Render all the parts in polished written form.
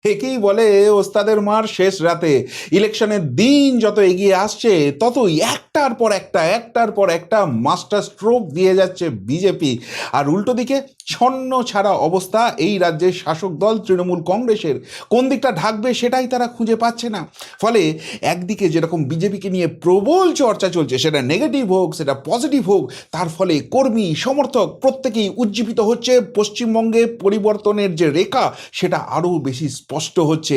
একেই বলে ওস্তাদের মার শেষ রাতে। ইলেকশনের দিন যত এগিয়ে আসছে ততই একটার পর একটা মাস্টার স্ট্রোক দিয়ে যাচ্ছে বিজেপি। আর উল্টো দিকে ছন্ন ছাড়া অবস্থা এই রাজ্যের শাসক দল তৃণমূল কংগ্রেসের। কোন দিকটা ঢাকবে সেটাই তারা খুঁজে পাচ্ছে না। ফলে একদিকে যেরকম বিজেপিকে নিয়ে প্রবল চর্চা চলছে, সেটা নেগেটিভ হোক সেটা পজিটিভ হোক, তার ফলে কর্মী সমর্থক প্রত্যেকেই উজ্জীবিত হচ্ছে। পশ্চিমবঙ্গে পরিবর্তনের যে রেখা সেটা আরও বেশি স্পষ্ট হচ্ছে।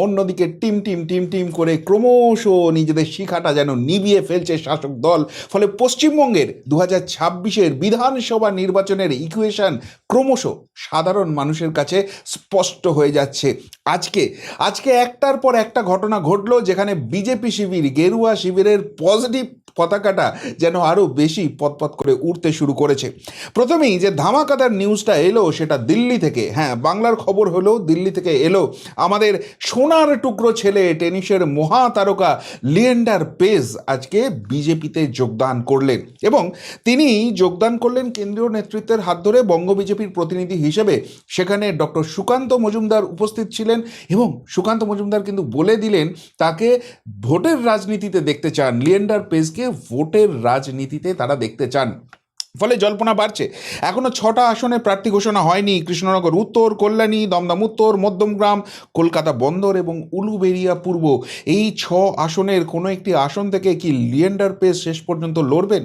অন্যদিকে টিম করে ক্রমশ নিজেদের শিখাটা যেন নিভিয়ে ফেলছে শাসক দল। ফলে পশ্চিমবঙ্গের 2026-এর বিধানসভা নির্বাচনের ইকুয়েশন ক্রমশ সাধারণ মানুষের কাছে স্পষ্ট হয়ে যাচ্ছে। আজকে একটার পর একটা ঘটনা ঘটলো যেখানে বিজেপি শিবির, গেরুয়া শিবিরের পজিটিভ পতাকাটা যেন আরও বেশি পতপত করে উঠতে শুরু করেছে। প্রথমেই যে ধামাকাদার নিউজটা এলো সেটা দিল্লি থেকে। হ্যাঁ, বাংলার খবর হলো দিল্লি থেকে এলো। আমাদের সোনার টুকরো ছেলে, টেনিসের মহাতারকা লিয়েন্ডার পেজ আজকে বিজেপিতে যোগদান করলেন এবং তিনি যোগদান করলেন কেন্দ্রীয় নেতৃত্বের হাত ধরে বঙ্গ বিজেপির প্রতিনিধি হিসেবে। সেখানে ডক্টর সুকান্ত মজুমদার উপস্থিত ছিলেন এবং সুকান্ত মজুমদার কিন্তু বলে দিলেন তাকে ভোটের রাজনীতিতে দেখতে চান, লিয়েন্ডার পেজকে ভোটের রাজনীতিতে তারা দেখতে চান। ফলে জল্পনা বাড়ছে। এখনও 6টা আসনে প্রার্থী ঘোষণা হয়নি। কৃষ্ণনগর উত্তর, কল্যাণী, দমদম উত্তর, মধ্যমগ্রাম, কলকাতা বন্দর এবং উলুবেড়িয়া পূর্ব, এই 6 আসনের কোনো একটি আসন থেকে কি লিয়েন্ডার পেজ শেষ পর্যন্ত লড়বেন?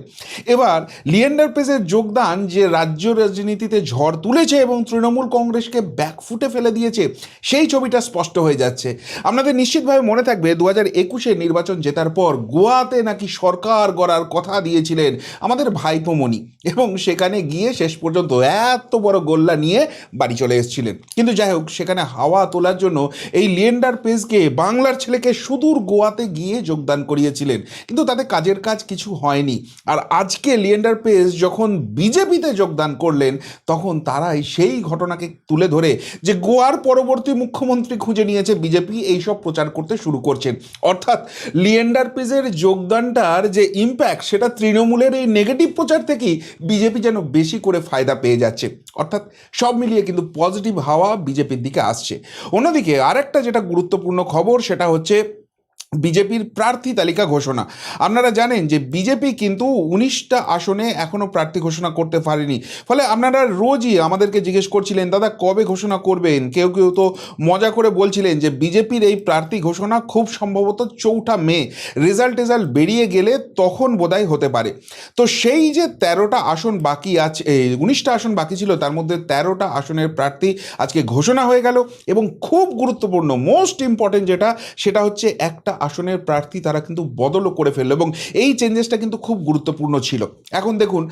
এবার লিয়েন্ডার পেজের যোগদান যে রাজ্য রাজনীতিতে ঝড় তুলেছে এবং তৃণমূল কংগ্রেসকে ব্যাকফুটে ফেলে দিয়েছে, সেই ছবিটা স্পষ্ট হয়ে যাচ্ছে। আপনাদের নিশ্চিতভাবে মনে থাকবে 2021-এ নির্বাচন জেতার পর গোয়াতে নাকি সরকার গড়ার কথা দিয়েছিলেন আমাদের ভাইপো মনি এবং সেখানে গিয়ে শেষ পর্যন্ত এত বড় গোল্লা নিয়ে বাড়ি চলে এসেছিলেন। কিন্তু যাই হোক, সেখানে হাওয়া তোলার জন্য এই লিয়েন্ডার পেজকে, বাংলার ছেলেকে, সুদূর গোয়াতে গিয়ে যোগদান করিয়েছিলেন, কিন্তু তাতে কাজের কাজ কিছু হয়নি। আর আজকে লিয়েন্ডার পেজ যখন বিজেপিতে যোগদান করলেন তখন তারাই সেই ঘটনাকে তুলে ধরে যে গোয়ার পরবর্তী মুখ্যমন্ত্রী খুঁজে নিয়েছে বিজেপি, এইসব প্রচার করতে শুরু করছেন। অর্থাৎ লিয়েন্ডার পেজের যোগদানটার যে ইম্প্যাক্ট সেটা তৃণমূলের এই নেগেটিভ প্রচার থেকেই বিজেপি যেন বেশি করে ফায়দা পেয়ে যাচ্ছে। অর্থাৎ সব মিলিয়ে কিন্তু পজিটিভ হাওয়া বিজেপির দিকে আসছে। অন্যদিকে আরেকটা যেটা গুরুত্বপূর্ণ খবর সেটা হচ্ছে বিজেপির প্রার্থী তালিকা ঘোষণা। আপনারা জানেন যে বিজেপি কিন্তু 19টা আসনে এখনও প্রার্থী ঘোষণা করতে পারেনি। ফলে আপনারা রোজই আমাদেরকে জিজ্ঞেস করছিলেন, দাদা কবে ঘোষণা করবেন? কেউ কেউ তো মজা করে বলছিলেন যে বিজেপির এই প্রার্থী ঘোষণা খুব সম্ভবত 4 মে, রেজাল্ট বেরিয়ে গেলে তখন বোধহয় হতে পারে। তো সেই যে 13টা আসন বাকি আছে, 19টা আসন বাকি ছিল, তার মধ্যে 13টা আসনের প্রার্থী আজকে ঘোষণা হয়ে গেল এবং খুব গুরুত্বপূর্ণ, মোস্ট ইম্পর্টেন্ট যেটা, সেটা হচ্ছে একটা আসনের প্রার্থী তারা কিন্তু বদলও করে ফেললো এবং এই চেঞ্জেসটা কিন্তু খুব গুরুত্বপূর্ণ ছিল। এখন দেখুন,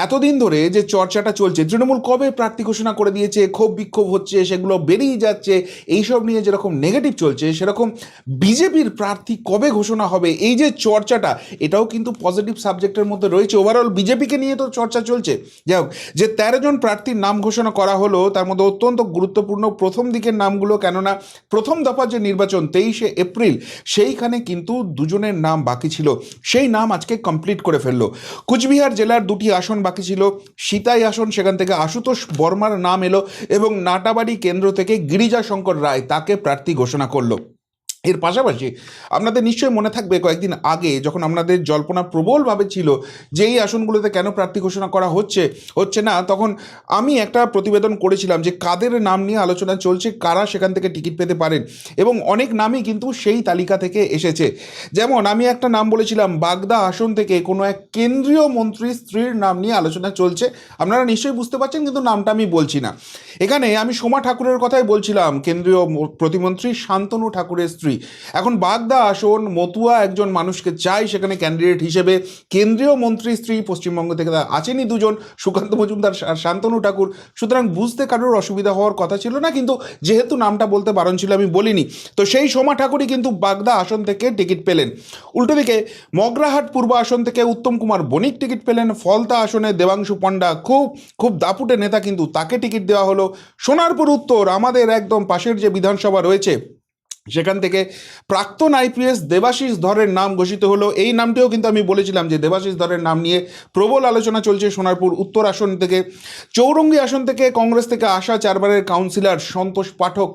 এতদিন ধরে যে চর্চাটা চলছে, তৃণমূল কবে প্রার্থী ঘোষণা করে দিয়েছে, ক্ষোভ বিক্ষোভ হচ্ছে, সেগুলো বেরিয়ে যাচ্ছে, এইসব নিয়ে যেরকম নেগেটিভ চলছে, সেরকম বিজেপির প্রার্থী কবে ঘোষণা হবে এই যে চর্চাটা, এটাও কিন্তু পজিটিভ সাবজেক্টের মধ্যে রয়েছে। ওভারঅল বিজেপিকে নিয়ে তো চর্চা চলছে। যাই হোক, যে 13 জন প্রার্থীর নাম ঘোষণা করা হলো তার মধ্যে অত্যন্ত গুরুত্বপূর্ণ প্রথম দিকের নামগুলো, কেননা প্রথম দফার যে নির্বাচন 23শে এপ্রিল, সেইখানে কিন্তু 2 জনের নাম বাকি ছিল, সেই নাম আজকে কমপ্লিট করে ফেললো। কুচবিহার জেলার 2টি আসন বাকি ছিল, সিতাই আসন, সেখান থেকে আশুতোষ বর্মার নাম এলো এবং নাটাবাড়ি কেন্দ্র থেকে গিরিজা শঙ্কর রায় তাকে প্রার্থী ঘোষণা করলো। এর পাশাপাশি আপনাদের নিশ্চয়ই মনে থাকবে কয়েকদিন আগে যখন আপনাদের জল্পনা প্রবলভাবে ছিল যে এই আসনগুলোতে কেন প্রার্থী ঘোষণা করা হচ্ছে না, তখন আমি একটা প্রতিবেদন করেছিলাম যে কাদের নাম নিয়ে আলোচনা চলছে, কারা সেখান থেকে টিকিট পেতে পারেন, এবং অনেক নামই কিন্তু সেই তালিকা থেকে এসেছে। যেমন আমি একটা নাম বলেছিলাম, বাগদা আসন থেকে কোনো এক কেন্দ্রীয় মন্ত্রীর স্ত্রীর নাম নিয়ে আলোচনা চলছে। আপনারা নিশ্চয়ই বুঝতে পারছেন, কিন্তু নামটা আমি বলছি না। এখানে আমি সোমা ঠাকুরের কথাই বলছিলাম, কেন্দ্রীয় প্রতিমন্ত্রী শান্তনু ঠাকুরের স্ত্রী। এখন বাগদা আসন, মতুয়া একজন মানুষকে চাই সেখানে ক্যান্ডিডেট হিসেবে, কেন্দ্রীয় মন্ত্রী স্ত্রী পশ্চিমবঙ্গ থেকে আছেনই 2 জন, সুকান্ত মজুমদার আর শান্তনু ঠাকুর। সুতরাং বুঝতে কারোর অসুবিধা হওয়ার কথা ছিল না, কিন্তু যেহেতু নামটা বলতে বারণ ছিল আমি বলিনি। তো সেই সোমা ঠাকুরই কিন্তু বাগদা আসন থেকে টিকিট পেলেন। উল্টো দিকে মগরাহাট পূর্ব আসন থেকে উত্তম কুমার বণিক টিকিট পেলেন। ফলতা আসনে দেবাংশু পণ্ডা, খুব দাপুটে নেতা, কিন্তু তাকে টিকিট দেওয়া হলো। সোনারপুর উত্তর, আমাদের একদম পাশের যে বিধানসভা রয়েছে, সেখান থেকে প্রাক্তন আইপিএস দেবাশিস ধরের নাম ঘোষিত হলো। এই নামটিও কিন্তু আমি বলেছিলাম যে দেবাশিস ধরের নাম নিয়ে প্রবল আলোচনা চলছে সোনারপুর উত্তর আসন থেকে। চৌরঙ্গী আসন থেকে কংগ্রেস থেকে আসা 4বারের কাউন্সিলর সন্তোষ পাঠক,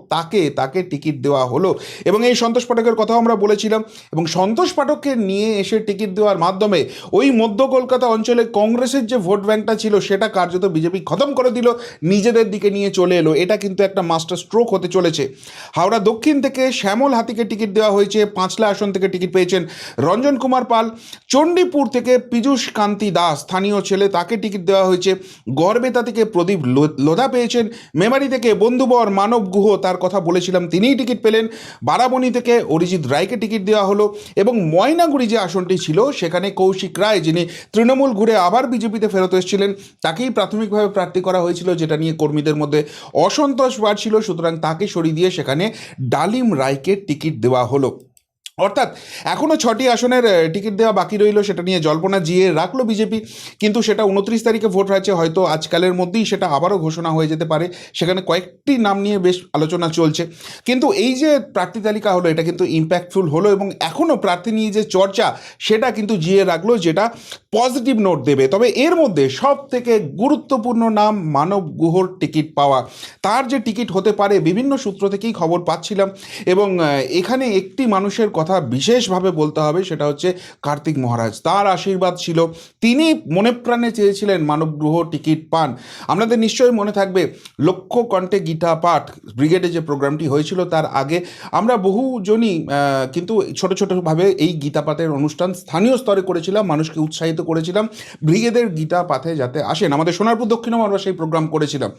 তাকে টিকিট দেওয়া হলো এবং এই সন্তোষ পাঠকের কথাও আমরা বলেছিলাম। এবং সন্তোষ পাঠককে নিয়ে এসে টিকিট দেওয়ার মাধ্যমে ওই মধ্য কলকাতা অঞ্চলে কংগ্রেসের যে ভোট ব্যাঙ্কটা ছিল সেটা কার্যত বিজেপি খতম করে দিল, নিজেদের দিকে নিয়ে চলে এলো। এটা কিন্তু একটা মাস্টার স্ট্রোক হতে চলেছে। হাওড়া দক্ষিণ থেকে শ্যামল হাতিকে টিকিট দেওয়া হয়েছে, পাঁচলা আসন থেকে টিকিট পেয়েছেন রঞ্জন কুমার পাল। চণ্ডীপুর থেকে পীযূষ কান্তি দাস, স্থানীয় ছেলে, তাকে টিকিট দেওয়া হয়েছে। গড়বেতা থেকে প্রদীপ লোধা পেয়েছেন। মেমারি থেকে বন্ধুবর মানব গুহ, তার কথা বলেছিলাম, তিনিই টিকিট পেলেন। বারাবণী থেকে অরিজিৎ রায়কে টিকিট দেওয়া হলো এবং ময়নাগুড়ি যে আসনটি ছিল সেখানে কৌশিক রায়, যিনি তৃণমূল ঘুরে আবার বিজেপিতে ফেরত এসেছিলেন, তাকেই প্রাথমিকভাবে প্রার্থী করা হয়েছিল, যেটা নিয়ে কর্মীদের মধ্যে অসন্তোষ বাড়ছিল। সুতরাং তাকে সরিয়ে দিয়ে সেখানে ডালিম রায়কে টিকিট দেওয়া হলো। অর্থাৎ এখনও 6টি আসনের টিকিট দেওয়া বাকি রইল, সেটা নিয়ে জল্পনা জিয়ে রাখলো বিজেপি, কিন্তু সেটা 29 তারিখে ভোট হয়েছে, হয়তো আজকালের মধ্যেই সেটা আবারও ঘোষণা হয়ে যেতে পারে। সেখানে কয়েকটি নাম নিয়ে বেশ আলোচনা চলছে, কিন্তু এই যে প্রার্থী তালিকা হলো এটা কিন্তু ইম্প্যাক্টফুল হলো এবং এখনও প্রার্থী নিয়ে যে চর্চা সেটা কিন্তু জিয়ে রাখলো, যেটা পজিটিভ নোট দেবে। তবে এর মধ্যে সব থেকে গুরুত্বপূর্ণ নাম মানব গুহর টিকিট পাওয়া। তার যে টিকিট হতে পারে বিভিন্ন সূত্র থেকেই খবর পাচ্ছিলাম এবং এখানে একটি মানুষের কথা বিশেষভাবে বলতে হবে, সেটা হচ্ছে কার্তিক মহারাজ। তার আশীর্বাদ ছিল, তিনি মনে প্রাণে চেয়েছিলেন মানব গ্রহ টিকিট পান। আপনাদের নিশ্চয়ই মনে থাকবে লক্ষ্য কণ্ঠে গীতা পাঠ ব্রিগেডে যে প্রোগ্রামটি হয়েছিল তার আগে আমরা বহুজনই কিন্তু ছোট ছোটোভাবে এই গীতা পাঠের অনুষ্ঠান স্থানীয় স্তরে করেছিলাম, মানুষকে উৎসাহিত করেছিলাম ব্রিগেডের গীতা পাঠে যাতে আসেন। আমাদের সোনারপুর দক্ষিণেও আমরা সেই প্রোগ্রাম করেছিলাম।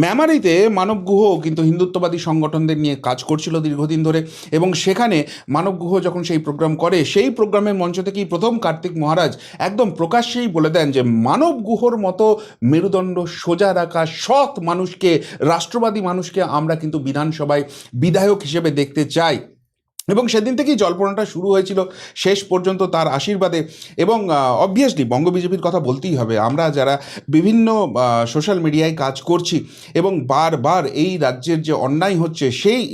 মেমারিতে মানব গুহ কিন্তু হিন্দুত্ববাদী সংগঠনদের নিয়ে কাজ করছিল দীর্ঘদিন ধরে এবং সেখানে মানব গুহ যখন সেই প্রোগ্রাম করে, সেই প্রোগ্রামের মঞ্চ থেকেই প্রথম কার্তিক মহারাজ একদম প্রকাশ্যেই বলে দেন যে মানব গুহর মতো মেরুদণ্ড সোজা রাখা সৎ মানুষকে, রাষ্ট্রবাদী মানুষকে আমরা কিন্তু বিধানসভায় বিধায়ক হিসেবে দেখতে চাই। এবং সেদিন থেকেই জল্পনাটা শুরু হয়েছিল শেষ পর্যন্ত তার আশীর্বাদে। এবং অবভিয়াসলি বঙ্গ বিজেপির কথা বলতেই হবে, আমরা যারা বিভিন্ন সোশ্যাল মিডিয়ায় কাজ করছি এবং বারবার এই রাজ্যের যে অন্যায় হচ্ছে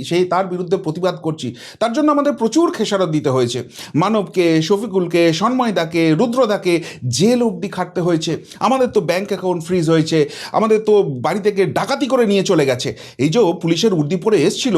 সেই তার বিরুদ্ধে প্রতিবাদ করছি, তার জন্য আমাদের প্রচুর খেসারত দিতে হয়েছে। মানবকে, শফিকুলকে, সন্ময়দাকে, রুদ্রদাকে জেল অবধি খাটতে হয়েছে। আমাদের তো ব্যাংক অ্যাকাউন্ট ফ্রিজ হয়েছে, আমাদের তো বাড়ি থেকে ডাকাতি করে নিয়ে চলে গেছে। এই যে পুলিশের উর্দি পরে এসছিল,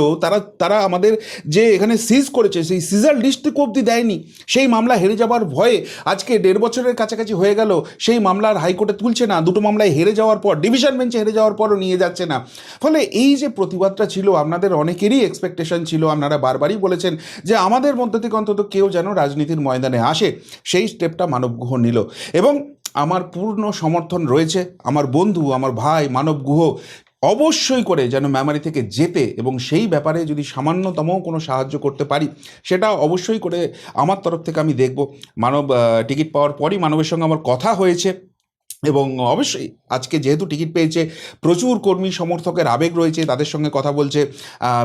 তারা আমাদের যে এখানে সিজ করেছে সেই সিজার লিস্টটুকু অবধি দেয়নি। সেই মামলা হেরে যাওয়ার ভয়ে আজকে 1.5 বছরের কাছাকাছি হয়ে গেল, সেই মামলার হাইকোর্টে তুলছে না, দুটো মামলায় হেরে যাওয়ার পর, ডিভিশন বেঞ্চে হেরে যাওয়ার পরও নিয়ে যাচ্ছে না। ফলে এই যে প্রতিবাদটা ছিল, আপনাদের অনেকেরই এক্সপেকটেশন ছিল, আপনারা বারবারই বলেছেন যে আমাদের মধ্যে থেকে অন্তত কেউ যেন রাজনীতির ময়দানে আসে। সেই স্টেপটা মানব গুহ নিল এবং আমার পূর্ণ সমর্থন রয়েছে। আমার বন্ধু, আমার ভাই মানব গুহ অবশ্যই করে যেন মেমারি থেকে যেতে এবং সেই ব্যাপারে যদি সামান্যতম কোনো সাহায্য করতে পারি সেটা অবশ্যই করে আমার তরফ থেকে আমি দেখব। মানব টিকিট পাওয়ার পরই মানবের সঙ্গে আমার কথা হয়েছে এবং অবশ্যই আজকে যেহেতু টিকিট পেয়েছে, প্রচুর কর্মী সমর্থকের আবেগ রয়েছে, তাদের সঙ্গে কথা বলছে,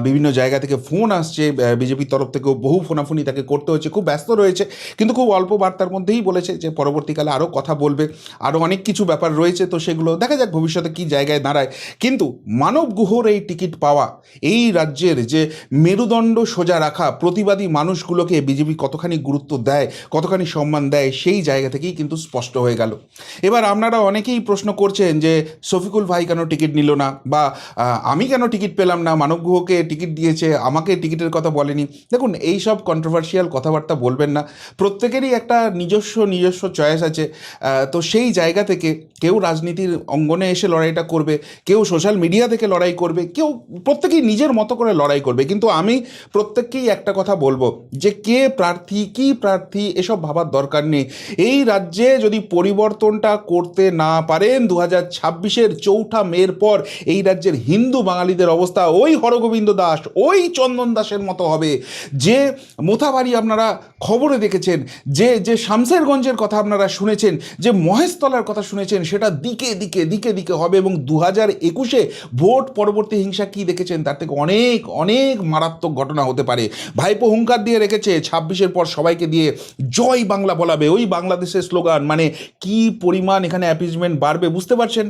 বিভিন্ন জায়গা থেকে ফোন আসছে, বিজেপির তরফ থেকেও বহু ফোনাফোনি তাকে করতে হচ্ছে, খুব ব্যস্ত রয়েছে, কিন্তু খুব অল্প বার্তার মধ্যেই বলেছে যে পরবর্তীকালে আরও কথা বলবে, আরও অনেক কিছু ব্যাপার রয়েছে, তো সেগুলো দেখা যাক ভবিষ্যতে কী জায়গায় দাঁড়ায়। কিন্তু মানব গুহর এই টিকিট পাওয়া, এই রাজ্যের যে মেরুদণ্ড সোজা রাখা প্রতিবাদী মানুষগুলোকে বিজেপি কতখানি গুরুত্ব দেয়, কতখানি সম্মান দেয়, সেই জায়গা থেকেই কিন্তু স্পষ্ট হয়ে গেল। এবার আপনারা অনেকেই প্রশ্ন করছেন যে শফিকুল ভাই কেন টিকিট নিল না, বা আমি কেন টিকিট পেলাম না, মানব গুহকে টিকিট দিয়েছে আমাকে টিকিটের কথা বলেনি। দেখুন, এই সব কন্ট্রোভার্সিয়াল কথাবার্তা বলবেন না, প্রত্যেকেরই একটা নিজস্ব চয়েস আছে। তো সেই জায়গা থেকে কেউ রাজনীতির অঙ্গনে এসে লড়াইটা করবে, কেউ সোশ্যাল মিডিয়া থেকে লড়াই করবে, কেউ প্রত্যেকেই নিজের মতো করে লড়াই করবে, কিন্তু আমি প্রত্যেককেই একটা কথা বলবো যে কে প্রার্থী কী প্রার্থী এসব ভাবার দরকার নেই। এই রাজ্যে যদি পরিবর্তনটা করতে না পারেন 2026-এর 4 মের পর এই রাজ্যের হিন্দু বাঙালিদের অবস্থা ওই হরগোবিন্দ দাস, ওই চন্দন দাসের মতো হবে। যে মোথাবাড়ি আপনারা খবরে দেখেছেন, যে শামসেরগঞ্জের কথা আপনারা শুনেছেন, যে মহেশতলার কথা শুনেছেন, সেটা দিকে দিকে দিকে দিকে হবে এবং 2021-এ ভোট পরবর্তী হিংসা কি দেখেছেন তার থেকে অনেক অনেক মারাত্মক ঘটনা হতে পারে। ভাইপো হুঙ্কার দিয়ে রেখেছে 26-এর পর সবাইকে দিয়ে জয় বাংলা বলাবে, ওই বাংলাদেশের স্লোগান, মানে কি পরিমাণ এখানে পরিমাণে অ্যাপিজমেন্ট বাড়বে বুঝতে পারছেন।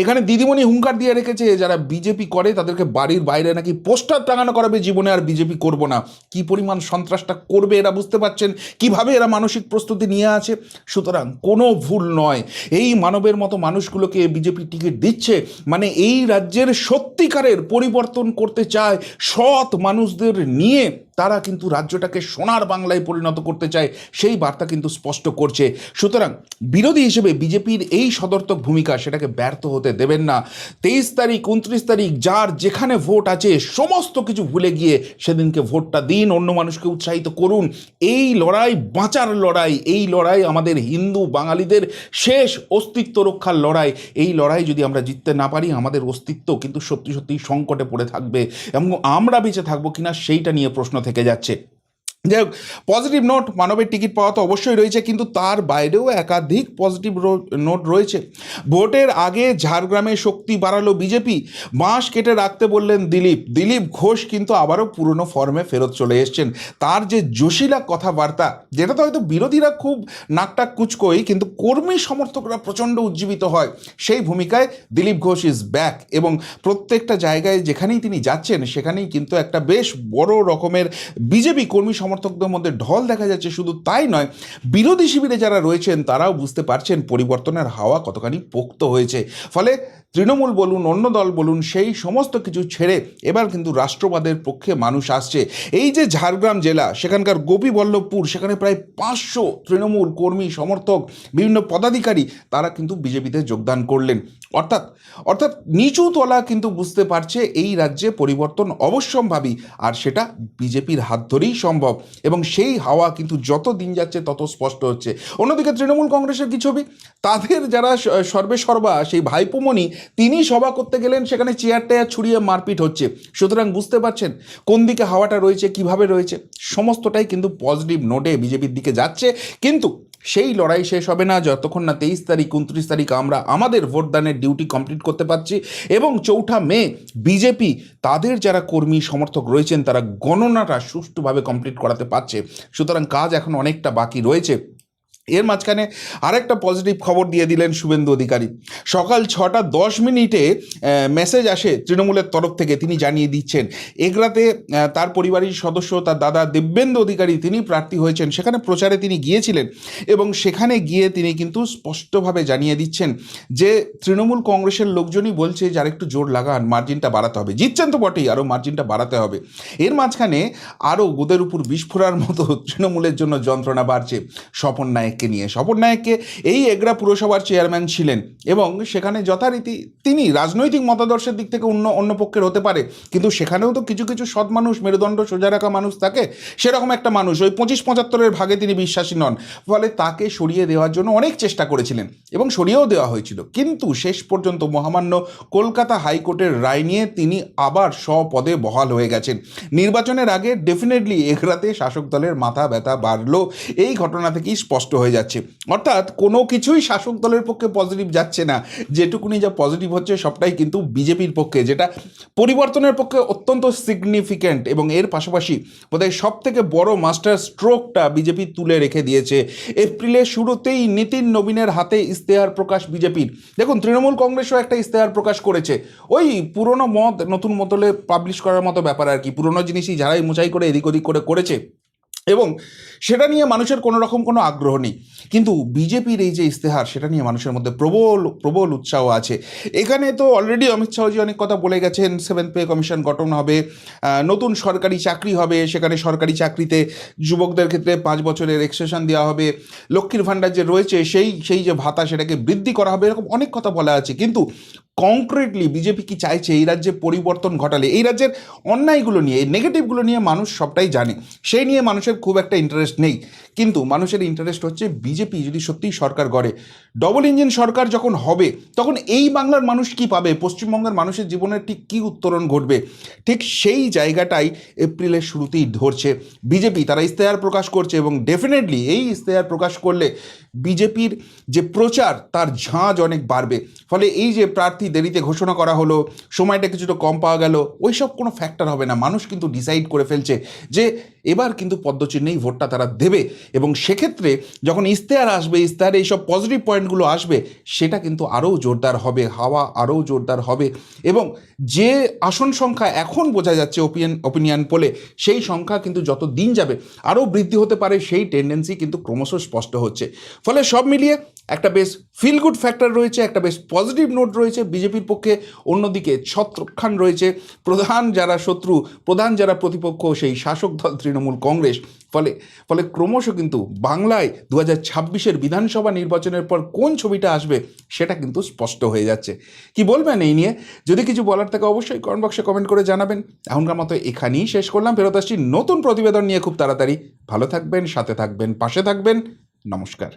এখানে দিদিমণি হুঙ্কার দিয়ে রেখেছে যারা বিজেপি করে তাদেরকে বাড়ির বাইরে নাকি পোস্টার টাঙানো করাবে, জীবনে আর বিজেপি করব না। কি পরিমাণ সন্ত্রাসটা করবে এরা বুঝতে পারছেন, কিভাবে এরা মানসিক প্রস্তুতি নিয়ে আছে। সুতরাং কোনো ভুল নয়, এই মানবের মতো মানুষগুলোকে বিজেপি টিকিট দিচ্ছে মানে এই রাজ্যের সত্যিকারের পরিবর্তন করতে চায়, সৎ মানুষদের নিয়ে তারা কিন্তু রাজ্যটাকে সোনার বাংলায় পরিণত করতে চায়, সেই বার্তা কিন্তু স্পষ্ট করছে। সুতরাং বিরোধী হিসেবে বিজেপির এই সদর্থক ভূমিকা সেটাকে ব্যর্থ হতে দেবেন না। 23 তারিখ 29 তারিখ যার যেখানে ভোট আছে সমস্ত কিছু ভুলে গিয়ে সেদিনকে ভোটটা দিন, অন্য মানুষকে উৎসাহিত করুন। এই লড়াই বাঁচার লড়াই, এই লড়াই আমাদের হিন্দু বাঙালিদের শেষ অস্তিত্ব রক্ষার লড়াই। এই লড়াই যদি আমরা জিততে না পারি আমাদের অস্তিত্ব কিন্তু সত্যি সত্যি সংকটে পড়ে থাকবে এবং আমরা বেঁচে থাকবো কিনা সেইটা নিয়ে প্রশ্ন থেকে যাচ্ছে। যাই হোক, পজিটিভ নোট, মানবের টিকিট পাওয়া তো অবশ্যই রয়েছে, কিন্তু তার বাইরেও একাধিক পজিটিভ নোট রয়েছে। ভোটের আগে ঝাড়গ্রামে শক্তি বাড়ালো বিজেপি, বাঁশ কেটে রাখতে বললেন দিলীপ ঘোষ কিন্তু আবারও পুরনো ফর্মে ফেরত চলে এসছেন। তার যে জোশিলা কথাবার্তা, যেটা তো হয়তো বিরোধীরা খুব নাকটাক কুচকোই, কিন্তু কর্মী সমর্থকরা প্রচণ্ড উজ্জীবিত হয়, সেই ভূমিকায় দিলীপ ঘোষ ইজ ব্যাক। এবং প্রত্যেকটা জায়গায় যেখানেই তিনি যাচ্ছেন সেখানেই কিন্তু একটা বেশ বড় রকমের বিজেপি কর্মী সমর্থকদের মধ্যে ঢল দেখা যাচ্ছে। শুধু তাই নয়, বিরোধী শিবিরে যারা রয়েছেন তারাও বুঝতে পারছেন পরিবর্তনের হাওয়া কতখানি পোক্ত হয়েছে। ফলে তৃণমূল বলুন, অন্য দল বলুন, সেই সমস্ত কিছু ছেড়ে এবার কিন্তু রাষ্ট্রবাদের পক্ষে মানুষ আসছে। এই যে ঝাড়গ্রাম জেলা, সেখানকার গোপীবল্লভপুর, সেখানে প্রায় 500 তৃণমূল কর্মী সমর্থক, বিভিন্ন পদাধিকারী তারা কিন্তু বিজেপিতে যোগদান করলেন। অর্থাৎ নিচু তলা কিন্তু বুঝতে পারছে এই রাজ্যে পরিবর্তন অবশ্যম্ভাবী, আর সেটা বিজেপির হাত ধরেই সম্ভব। এবং সেই হাওয়া কিন্তু যত দিন যাচ্ছে তত স্পষ্ট হচ্ছে। অন্যদিকে তৃণমূল কংগ্রেসের কি ছবি, তাদের যারা সর্বেসর্বা সেই ভাইপোমণি, তিনি সভা করতে গেলেন, সেখানে চেয়ার টেয়ার ছুড়িয়ে মারপিট হচ্ছে। সুতরাং বুঝতে পারছেন কোন দিকে হাওয়াটা রয়েছে, কিভাবে রয়েছে। সমস্তটাই কিন্তু পজিটিভ নোটে বিজেপির দিকে যাচ্ছে, কিন্তু সেই লড়াই শেষ হবে না যতক্ষণ না 23 তারিখ 29 তারিখ আমরা আমাদের ভোটদানের ডিউটি কমপ্লিট করতে পারছি এবং 4 মে বিজেপি তাদের যারা কর্মী সমর্থক রয়েছেন তারা গণনাটা সুষ্ঠুভাবে কমপ্লিট করাতে পারছে। সুতরাং কাজ এখন অনেকটা বাকি রয়েছে। এর মাঝখানে আরেকটা পজিটিভ খবর দিয়ে দিলেন শুভেন্দু অধিকারী। সকাল 6:10 মেসেজ আসে তৃণমূলের তরফ থেকে, তিনি জানিয়ে দিচ্ছেন এগরাতে তার পরিবারের সদস্য, তার দাদা দিব্যেন্দু অধিকারী, তিনি প্রার্থী হয়েছেন। সেখানে প্রচারে তিনি গিয়েছিলেন এবং সেখানে গিয়ে তিনি কিন্তু স্পষ্টভাবে জানিয়ে দিচ্ছেন যে তৃণমূল কংগ্রেসের লোকজনই বলছে যে আরেকটু জোর লাগান, মার্জিনটা বাড়াতে হবে। জিতছেন তো বটেই, আরও মার্জিনটা বাড়াতে হবে। এর মাঝখানে আরও গোদের উপর বিষ ফোঁড়ার মতো তৃণমূলের জন্য যন্ত্রণা বাড়ছে স্বপন নায়ককে নিয়ে। স্বপন নায়ককে এই এগরা পুরসভার চেয়ারম্যান ছিলেন এবং সেখানে যথারীতি তিনি রাজনৈতিক মতাদর্শের দিক থেকে অন্য পক্ষের হতে পারে, কিন্তু সেখানেও তো কিছু কিছু সৎ মানুষ, মেরুদণ্ড সোজা রাখা মানুষ থাকে। সেরকম একটা মানুষ, ওই 25-75-এর ভাগে তিনি বিশ্বাসী নন। ফলে তাকে সরিয়ে দেওয়ার জন্য অনেক চেষ্টা করেছিলেন এবং সরিয়েও দেওয়া হয়েছিল, কিন্তু শেষ পর্যন্ত মহামান্য কলকাতা হাইকোর্টের রায় নিয়ে তিনি আবার স্বপদে বহাল হয়ে গেছেন। নির্বাচনের আগে ডেফিনেটলি এগরাতে শাসক দলের মাথা ব্যথা বাড়লো, এই ঘটনা থেকেই স্পষ্ট হয়ে যাচ্ছে। অর্থাৎ কোনো কিছুই শাসক দলের পক্ষে পজিটিভ যাচ্ছে না, যেটুকুনি যা পজিটিভ হচ্ছে সবটাই কিন্তু বিজেপির পক্ষে, যেটা পরিবর্তনের পক্ষে অত্যন্ত সিগনিফিক্যান্ট। এবং এর পাশাপাশি বোধহয় সব থেকে বড় মাস্টার স্ট্রোকটা বিজেপি তুলে রেখে দিয়েছে। এপ্রিলের শুরুতেই নীতিন নবীনের হাতে ইস্তেহার প্রকাশ বিজেপির। দেখুন, তৃণমূল কংগ্রেসও একটা ইস্তেহার প্রকাশ করেছে, ওই পুরনো মত নতুন মতলে পাবলিশ করার মতো ব্যাপার আর কি, পুরনো জিনিসই ঝাড়াই মোছাই করে এদিক ওদিক করেছে এবং সেটা নিয়ে মানুষের কোনো রকম কোনো আগ্রহ নেই। কিন্তু বিজেপির এই যে ইস্তেহার, সেটা নিয়ে মানুষের মধ্যে প্রবল উৎসাহ আছে। এখানে তো অলরেডি অমিত শাহজি অনেক কথা বলে গেছেন, 7th পে কমিশন গঠন হবে, নতুন সরকারি চাকরি হবে, সেখানে সরকারি চাকরিতে যুবকদের ক্ষেত্রে 5 বছরের এক্সটেনশন দেওয়া হবে, লক্ষ্মীর ভাণ্ডার যে রয়েছে সেই যে ভাতা সেটাকে বৃদ্ধি করা হবে, এরকম অনেক কথা বলা আছে। কিন্তু কংক্রিটলি বিজেপি কি চাইছে এই রাজ্যে পরিবর্তন ঘটালে? এই রাজ্যের অন্যায়গুলো নিয়ে, এই নেগেটিভগুলো নিয়ে মানুষ সবটাই জানে, সেই নিয়ে মানুষের খুব একটা ইন্টারেস্ট নেই। কিন্তু মানুষের ইন্টারেস্ট হচ্ছে বিজেপি যদি সত্যিই সরকার গড়ে, ডবল ইঞ্জিন সরকার যখন হবে, তখন এই বাংলার মানুষ কি পাবে, পশ্চিমবঙ্গের মানুষের জীবনের ঠিক কী উত্তরণ ঘটবে, ঠিক সেই জায়গাটাই এপ্রিলের শুরুতেই ধরছে বিজেপি। তারা ইস্তেহার প্রকাশ করছে এবং ডেফিনেটলি এই ইস্তেহার প্রকাশ করলে বিজেপির যে প্রচার তার ঝাঁজ অনেক বাড়বে। ফলে এই যে প্রার্থী প্রার্থী দেরিতে ঘোষণা করা হলো, সময়টা কিছুটা কম পাওয়া গেল, ওইসব কোনো ফ্যাক্টর হবে না। মানুষ কিন্তু ডিসাইড করে ফেলছে যে এবার কিন্তু পদ্মচিহ্নেই ভোটটা তারা দেবে, এবং সেক্ষেত্রে যখন ইশতেহার আসবে, ইশতেহারে এইসব পজিটিভ পয়েন্টগুলো আসবে, সেটা কিন্তু আরও জোরদার হবে, হাওয়া আরও জোরদার হবে। এবং যে আসন সংখ্যা এখন বোঝা যাচ্ছে ওপিনিয়ন পোলে, সেই সংখ্যা কিন্তু যত দিন যাবে আরও বৃদ্ধি হতে পারে, সেই টেন্ডেন্সি কিন্তু ক্রমশ স্পষ্ট হচ্ছে। ফলে সব মিলিয়ে একটা বেশ ফিল গুড ফ্যাক্টর রয়েছে, একটা বেশ পজিটিভ নোট রয়েছে বিজেপির পক্ষে। অন্যদিকে ছত্রখান রয়েছে প্রধান যারা শত্রু, প্রধান যারা প্রতিপক্ষ, সেই শাসক দল তৃণমূল কংগ্রেস। ফলে ক্রমশ কিন্তু বাংলায় 2026-এর বিধানসভা নির্বাচনের পর কোন ছবিটা আসবে সেটা কিন্তু স্পষ্ট হয়ে যাচ্ছে। কি বলবেন এই নিয়ে? যদি কিছু বলার থাকে অবশ্যই কমেন্ট বক্সে কমেন্ট করে জানাবেন। এখনকার মতো এখানেই শেষ করলাম, ফেরত আসছি নতুন প্রতিবেদন নিয়ে খুব তাড়াতাড়ি। ভালো থাকবেন, সাথে থাকবেন, পাশে থাকবেন। নমস্কার।